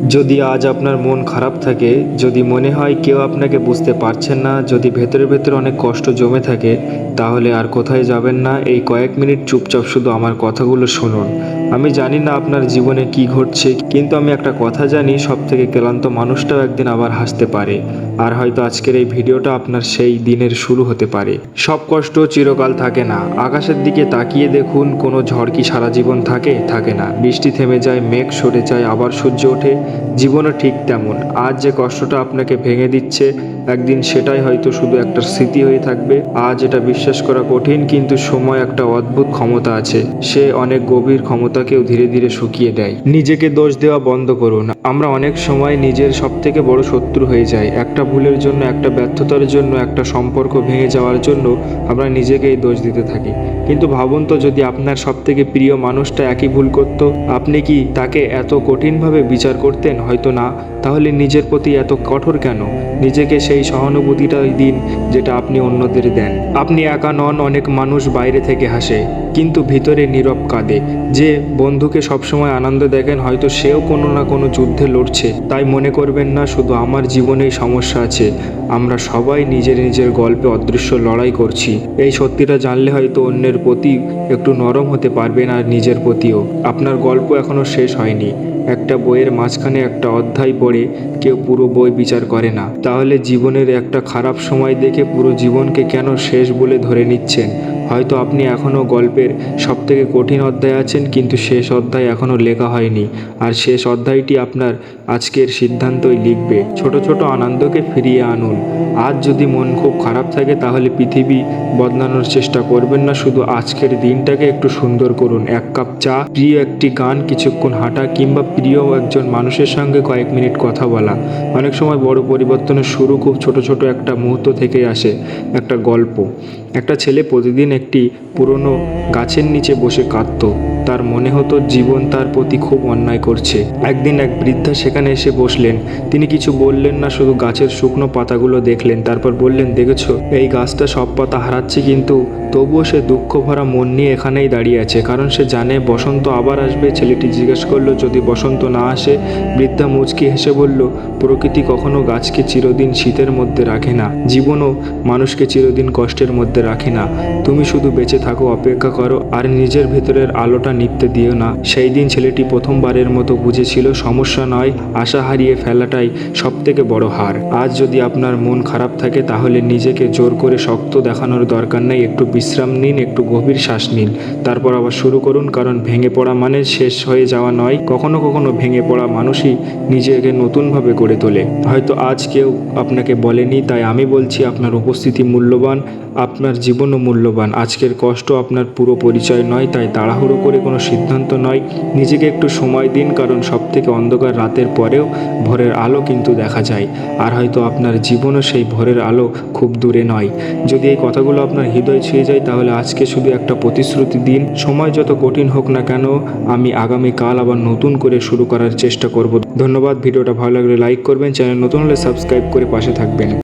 যদি আজ আপনার মন খারাপ থাকে, যদি মনে হয় কেউ আপনাকে বুঝতে পারছেন না, যদি ভেতরে ভেতরে অনেক কষ্ট জমে থাকে, তাহলে আর কোথায় যাবেন না। এই কয়েক মিনিট চুপচাপ শুধু আমার কথাগুলো শুনুন। আমি জানি না আপনার জীবনে কি ঘটছে, কিন্তু আমি একটা কথা জানি, সব থেকে ক্লান্ত মানুষটাও একদিন আবার হাসতে পারে। আর হয়তো আজকের এই ভিডিওটা আপনার সেই দিনের শুরু হতে পারে। সব কষ্ট চিরকাল থাকে না। আকাশের দিকে তাকিয়ে দেখুন, কোনো ঝড় কি সারা জীবন থাকে? থাকে না। বৃষ্টি থেমে যায়, মেঘ সরে যায়, আবার সূর্য ওঠে। জীবনও ঠিক তেমন। আজ যে কষ্টটা আপনাকে ভেঙে দিচ্ছে, একদিন সেটাই হয়তো শুধু একটা স্মৃতি হয়ে থাকবে। আজ এটা বিশ্বাস করা কঠিন, কিন্তু সময় একটা অদ্ভুত ক্ষমতা আছে। সে অনেক গভীর ক্ষমতাকেও ধীরে ধীরে শুকিয়ে দেয়। নিজেকে দোষ দেওয়া বন্ধ করুন। আমরা অনেক সময় নিজের সবথেকে বড় শত্রু হয়ে যাই। একটা ভুলের জন্য, একটা ব্যর্থতার জন্য, একটা সম্পর্ক ভেঙে যাওয়ার জন্য আমরা নিজেকেই দোষ দিতে থাকি। কিন্তু ভাবুন তো, যদি আপনার সবথেকে প্রিয় মানুষটা একই ভুল করত, আপনি কি তাকে এত কঠিনভাবে বিচার করতেন? হয়তো না। তাহলে নিজের প্রতি এত কঠোর কেন? নিজেকে সেই সহানুভূতিটাই দিন যেটা আপনি অন্যদের দেন। আপনি একা নন। অনেক মানুষ বাইরে থেকে হাসে, কিন্তু ভিতরে নীরব কাঁদে। যে বন্ধুকে সবসময় আনন্দ দেখেন, হয়তো সেও কোনো না কোনো যুদ্ধে লড়ছে। তাই মনে করবেন না শুধু আমার জীবনেই সমস্যা আছে। আমরা সবাই নিজের নিজের গল্পে অদৃশ্য লড়াই করছি। এই সত্যিটা জানলে হয়তো অন্যের প্রতি একটু নরম হতে পারবেন, আর নিজের প্রতিও। আপনার গল্প এখনও শেষ হয়নি। একটা বইয়ের মাঝখানে একটা অধ্যায় পড়ে কেউ পুরো বই বিচার করে না। তাহলে জীবনের একটা খারাপ সময় দেখে পুরো জীবনকে কেন শেষ বলে ধরে নিচ্ছেন? হয়তো আপনি এখনও গল্পের সবথেকে কঠিন অধ্যায় আছেন, কিন্তু শেষ অধ্যায় এখনও লেখা হয়নি। আর শেষ অধ্যায়টি আপনার আজকের সিদ্ধান্তই লিখবে। ছোট ছোট আনন্দকে ফিরিয়ে আনুন। আজ যদি মন খুব খারাপ থাকে, তাহলে পৃথিবী বদলানোর চেষ্টা করবেন না, শুধু আজকের দিনটাকে একটু সুন্দর করুন। এক কাপ চা, প্রিয় একটি গান, কিছুক্ষণ হাঁটা, কিংবা প্রিয় একজন মানুষের সঙ্গে কয়েক মিনিট কথা বলা। অনেক সময় বড় পরিবর্তনের শুরু খুব ছোট ছোট একটা মুহূর্ত থেকে আসে। একটা গল্প। একটা ছেলে প্রতিদিন একটি পুরনো গাছের নিচে বসে কাঁদতো। তার মনে হতো জীবন তার প্রতি খুব অন্যায় করছে। একদিন এক বৃদ্ধা সেখানে এসে বসলেন। তিনি কিছু বললেন না, শুধু গাছের শুকনো পাতাগুলো দেখলেন। তারপর বললেন, দেখেছো, এই গাছটা সব পাতা হারাচ্ছে, কিন্তু তবুও সে দুঃখ ভরা মন নিয়ে এখানেই দাঁড়িয়ে আছে, কারণ সে জানে বসন্ত আবার আসবে। ছেলেটি জিজ্ঞেস করলো, যদি বসন্ত না আসে? বৃদ্ধা মুচকি হেসে বলল, প্রকৃতি কখনো গাছকে চিরদিন শীতের মধ্যে রাখে না, জীবনও মানুষকে চিরদিন কষ্টের মধ্যে রাখে না। তুমি শুধু বেঁচে থাকো, অপেক্ষা করো, আর নিজের ভেতরের আলোটা নিভতে দিও না। সেই দিন ছেলেটি প্রথমবারের মতো বুঝেছিল, সমস্যা নয়, আশা হারিয়ে ফেলাটাই সবথেকে বড় হার। আজ যদি আপনার মন খারাপ থাকে, তাহলে নিজেকে জোর করে শক্ত দেখানোর দরকার নেই। একটু বিশ্রাম নিন, একটু গভীর শ্বাস নিন, তারপর আবার শুরু করুন। কারণ ভেঙে পড়া মানে শেষ হয়ে যাওয়া নয়। কখনো কখনো ভেঙে পড়া মানুষই নিজেকে নতুনভাবে গড়ে তোলে। হয়তো আজ কেউ আপনাকে বলেনি, তাই আমি বলছি, আপনার উপস্থিতি মূল্যবান, আপনার জীবনও মূল্যবান। আজকের কষ্ট আপনার পুরো পরিচয় নয়, তাই তাড়াহুড়ো করে কোনো সিদ্ধান্ত নয়। নিজেকে একটু সময় দিন, কারণ সবথেকে অন্ধকার রাতের পরেও ভোরের আলো কিন্তু দেখা যায়। আর হয়তো আপনার জীবনও সেই ভোরের আলো খুব দূরে নয়। যদি এই কথাগুলো আপনার হৃদয় ছুঁয়ে যায়, তাহলে আজকে শুধু একটা প্রতিশ্রুতি দিন, সময় যত কঠিন হোক না কেন, আমি আগামীকাল আবার নতুন করে শুরু করার চেষ্টা করব। ধন্যবাদ। ভিডিওটা ভালো লাগলে লাইক করবেন, চ্যানেল নতুন হলে সাবস্ক্রাইব করে পাশে থাকবেন।